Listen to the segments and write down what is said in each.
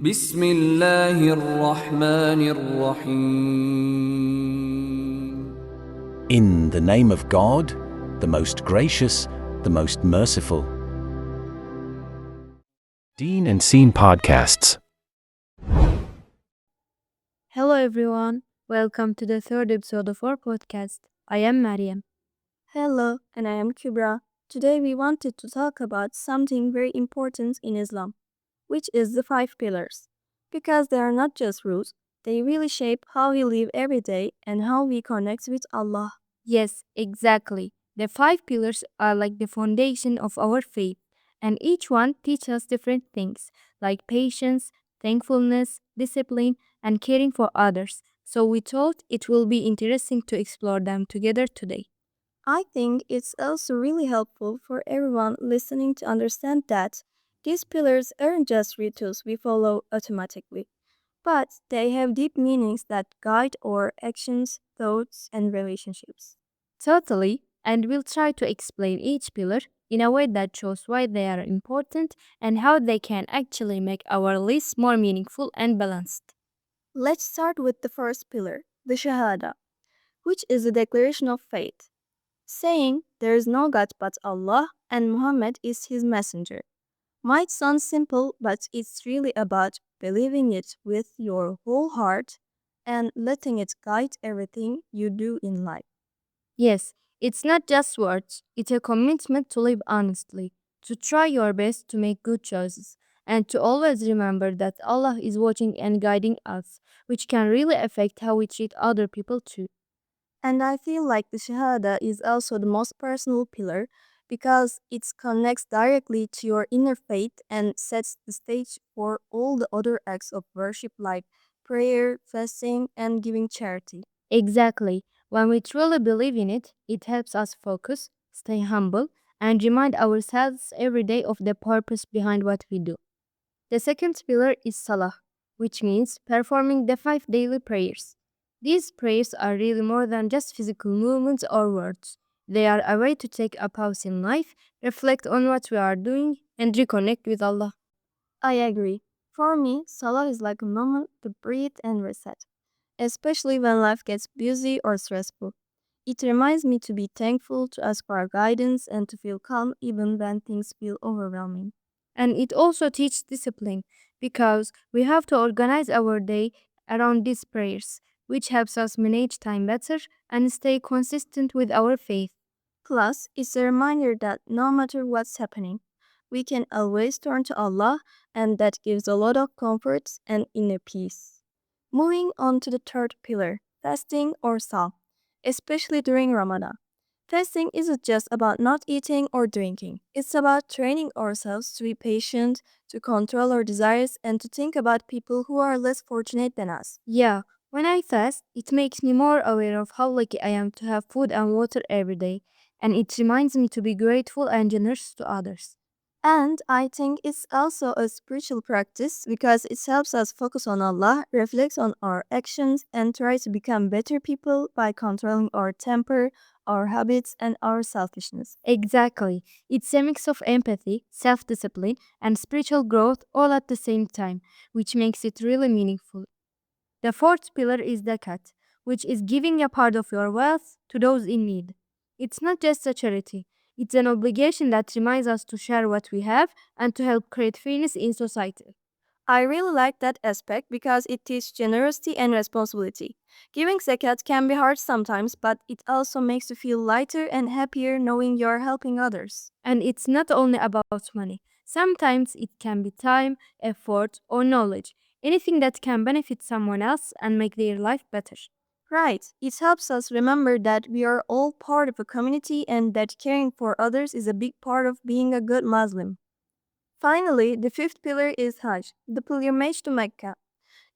بسم الله الرحمن الرحيم. In the name of God, the most gracious, the most merciful. Deen and Seen Podcasts. Hello everyone, welcome to the third episode of our podcast. I am Mariam. Hello, and I am Kubra. Today we wanted to talk about something very important in Islam, which is the five pillars. Because they are not just rules, they really shape how we live every day and how we connect with Allah. Yes, exactly. The five pillars are like the foundation of our faith, and each one teaches us different things like patience, thankfulness, discipline, and caring for others. So we thought it will be interesting to explore them together today. I think it's also really helpful for everyone listening to understand that these pillars aren't just rituals we follow automatically, but they have deep meanings that guide our actions, thoughts, and relationships. Totally, and we'll try to explain each pillar in a way that shows why they are important and how they can actually make our lives more meaningful and balanced. Let's start with the first pillar, the Shahada, which is a declaration of faith, saying there is no God but Allah and Muhammad is his messenger. Might sound simple, but it's really about believing it with your whole heart and letting it guide everything you do in life. Yes, it's not just words, it's a commitment to live honestly, to try your best to make good choices, and to always remember that Allah is watching and guiding us, which can really affect how we treat other people too. And I feel like the Shahada is also the most personal pillar because it connects directly to your inner faith and sets the stage for all the other acts of worship like prayer, fasting, and giving charity. Exactly. When we truly believe in it, it helps us focus, stay humble, and remind ourselves every day of the purpose behind what we do. The second pillar is Salah, which means performing the five daily prayers. These prayers are really more than just physical movements or words. They are a way to take a pause in life, reflect on what we are doing, and reconnect with Allah. I agree. For me, Salah is like a moment to breathe and reset, especially when life gets busy or stressful. It reminds me to be thankful, to ask for guidance, and to feel calm even when things feel overwhelming. And it also teaches discipline because we have to organize our day around these prayers, which helps us manage time better and stay consistent with our faith. Plus, it's a reminder that no matter what's happening, we can always turn to Allah, and that gives a lot of comfort and inner peace. Moving on to the third pillar, fasting or Sawm, especially during Ramadan. Fasting isn't just about not eating or drinking. It's about training ourselves to be patient, to control our desires, and to think about people who are less fortunate than us. Yeah, when I fast, it makes me more aware of how lucky I am to have food and water every day, and it reminds me to be grateful and generous to others. And I think it's also a spiritual practice because it helps us focus on Allah, reflect on our actions, and try to become better people by controlling our temper, our habits, and our selfishness. Exactly. It's a mix of empathy, self discipline, and spiritual growth all at the same time, which makes it really meaningful. The fourth pillar is zakat, which is giving a part of your wealth to those in need. It's not just a charity, it's an obligation that reminds us to share what we have and to help create fairness in society. I really like that aspect because it teaches generosity and responsibility. Giving zakat can be hard sometimes, but it also makes you feel lighter and happier knowing you're helping others. And it's not only about money. Sometimes it can be time, effort, or knowledge. Anything that can benefit someone else and make their life better. Right, it helps us remember that we are all part of a community and that caring for others is a big part of being a good Muslim. Finally, the fifth pillar is Hajj, the pilgrimage to Mecca.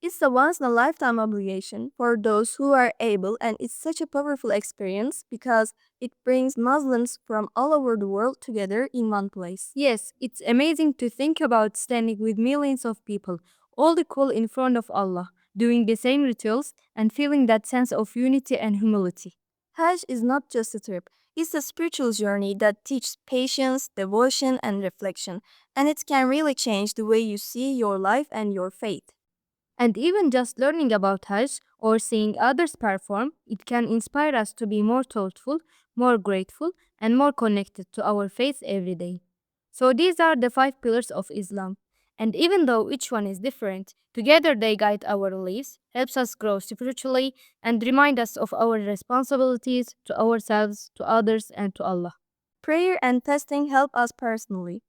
It's a once in a lifetime obligation for those who are able, and it's such a powerful experience because it brings Muslims from all over the world together in one place. Yes, it's amazing to think about standing with millions of people, all equal in front of Allah, doing the same rituals and feeling that sense of unity and humility. Hajj is not just a trip, It's a spiritual journey that teaches patience, devotion, and reflection, and it can really change the way you see your life and your faith. And even just learning about Hajj or seeing others perform, it can inspire us to be more thoughtful, more grateful, and more connected to our faith every day. So these are the 5 pillars of Islam. And even though each one is different, together they guide our lives, helps us grow spiritually, and remind us of our responsibilities to ourselves, to others, and to Allah. Prayer and fasting help us personally,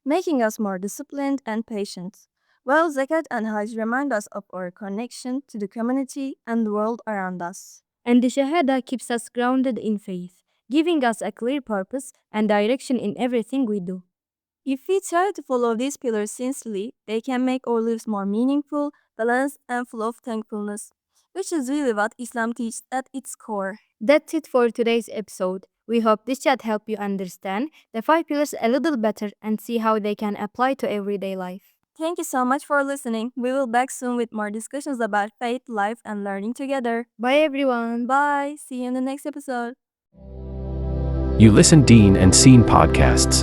making us more disciplined and patient, while Zakat and Hajj remind us of our connection to the community and the world around us. And the Shahada keeps us grounded in faith, giving us a clear purpose and direction in everything we do. If we try to follow these pillars sincerely, they can make our lives more meaningful, balanced, and full of thankfulness, which is really what Islam teaches at its core. That's it for today's episode. We hope this chat helped you understand the 5 pillars a little better and see how they can apply to everyday life. Thank you so much for listening. We will back soon with more discussions about faith, life, and learning together. Bye everyone. Bye. See you in the next episode. You listen Deen and Seen podcasts.